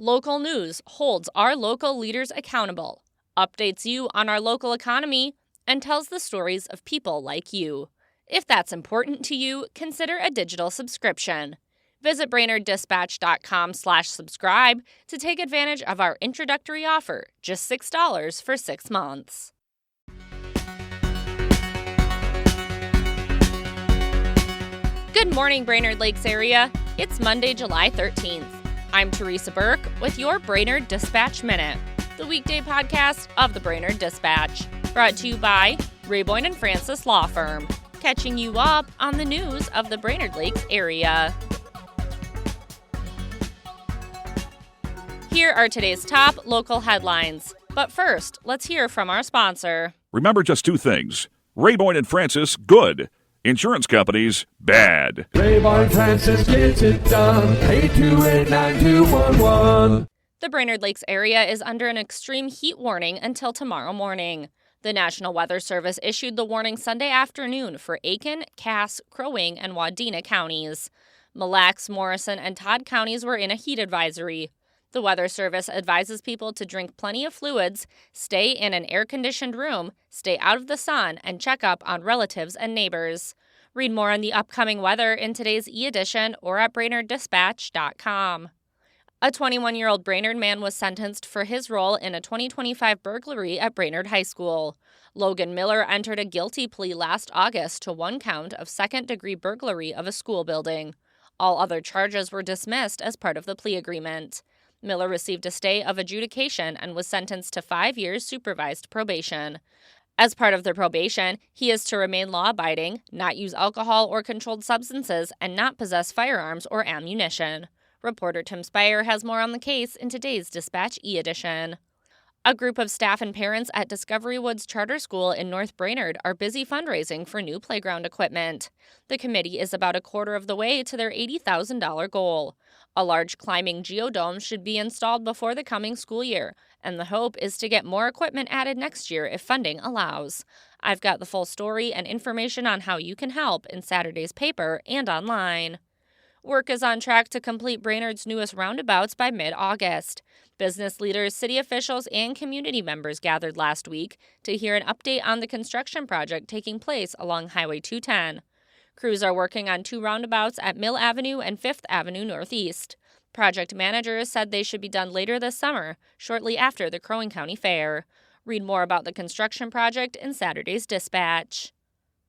Local news holds our local leaders accountable, updates you on our local economy, and tells the stories of people like you. If that's important to you, consider a digital subscription. Visit BrainerdDispatch.com/subscribe to take advantage of our introductory offer, just $6 for 6 months. Good morning, Brainerd Lakes area. It's Monday, July 13th. I'm Teresa Burke with your Brainerd Dispatch Minute, the weekday podcast of the Brainerd Dispatch, brought to you by Rayboyne and Francis Law Firm, catching you up on the news of the Brainerd Lakes area. Here are today's top local headlines. But first, let's hear from our sponsor. Remember just two things. Rayboyne and Francis, good. Insurance companies, bad. Rayboyne Francis gets it done. 828-9211. The Brainerd Lakes area is under an extreme heat warning until tomorrow morning. The National Weather Service issued the warning Sunday afternoon for Aiken, Cass, Crow Wing, and Wadena counties. Mille Lacs, Morrison, and Todd counties were in a heat advisory. The Weather Service advises people to drink plenty of fluids, stay in an air-conditioned room, stay out of the sun, and check up on relatives and neighbors. Read more on the upcoming weather in today's e-edition or at BrainerdDispatch.com. A 21-year-old Brainerd man was sentenced for his role in a 2025 burglary at Brainerd High School. Logan Miller entered a guilty plea last August to one count of second-degree burglary of a school building. All other charges were dismissed as part of the plea agreement. Miller received a stay of adjudication and was sentenced to 5 years supervised probation. As part of the probation, he is to remain law-abiding, not use alcohol or controlled substances, and not possess firearms or ammunition. Reporter Tim Spire has more on the case in today's Dispatch e-edition. A group of staff and parents at Discovery Woods Charter School in North Brainerd are busy fundraising for new playground equipment. The committee is about a quarter of the way to their $80,000 goal. A large climbing geodome should be installed before the coming school year, and the hope is to get more equipment added next year if funding allows. I've got the full story and information on how you can help in Saturday's paper and online. Work is on track to complete Brainerd's newest roundabouts by mid-August. Business leaders, city officials, and community members gathered last week to hear an update on the construction project taking place along Highway 210. Crews are working on two roundabouts at Mill Avenue and 5th Avenue Northeast. Project managers said they should be done later this summer, shortly after the Crow Wing County Fair. Read more about the construction project in Saturday's Dispatch.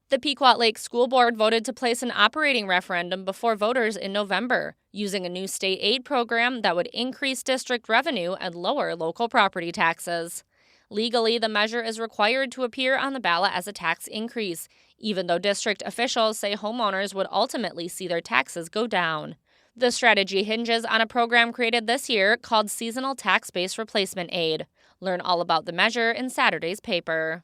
The Pequot Lake School Board voted to place an operating referendum before voters in November, using a new state aid program that would increase district revenue and lower local property taxes. Legally, the measure is required to appear on the ballot as a tax increase, even though district officials say homeowners would ultimately see their taxes go down. The strategy hinges on a program created this year called Seasonal Tax-Based Replacement Aid. Learn all about the measure in Saturday's paper.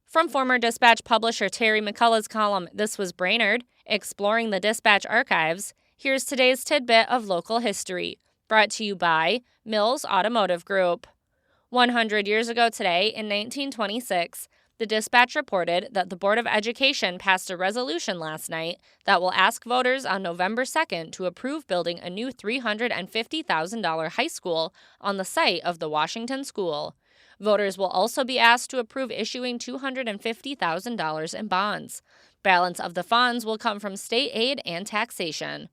From former Dispatch publisher Terry McCullough's column, This Was Brainerd, Exploring the Dispatch Archives, here's today's tidbit of local history, brought to you by Mills Automotive Group. 100 years ago today, in 1926, the Dispatch reported that the Board of Education passed a resolution last night that will ask voters on November 2nd to approve building a new $350,000 high school on the site of the Washington School. Voters will also be asked to approve issuing $250,000 in bonds. Balance of the funds will come from state aid and taxation.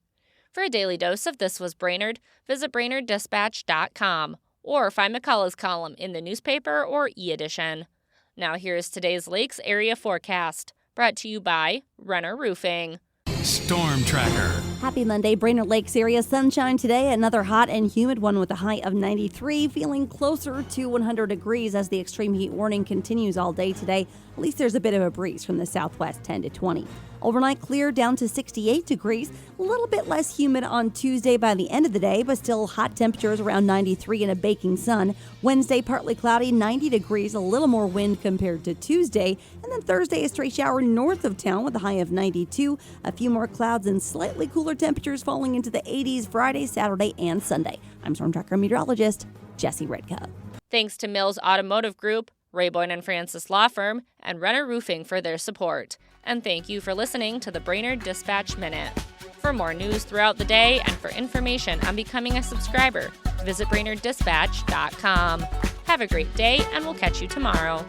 For a daily dose of This Was Brainerd, visit BrainerdDispatch.com or find McCullough's column in the newspaper or e-edition. Now here's today's Lakes area forecast, brought to you by Renner Roofing. Storm Tracker. Happy Monday, Brainerd Lakes area. Sunshine today, another hot and humid one with a high of 93, feeling closer to 100 degrees as the extreme heat warning continues all day today. At least there's a bit of a breeze from the southwest, 10 to 20. Overnight clear down to 68 degrees, a little bit less humid on Tuesday by the end of the day, but still hot temperatures around 93 and a baking sun. Wednesday, partly cloudy, 90 degrees, a little more wind compared to Tuesday. And then Thursday, a stray shower north of town with a high of 92. A few more clouds and slightly cooler temperatures falling into the 80s Friday, Saturday, and Sunday. I'm Storm Tracker meteorologist Jesse Redcup. Thanks to Mills Automotive Group, Rayboyne and Francis Law Firm, and Renner Roofing for their support. And thank you for listening to the Brainerd Dispatch Minute. For more news throughout the day and for information on becoming a subscriber, visit BrainerdDispatch.com. Have a great day, and we'll catch you tomorrow.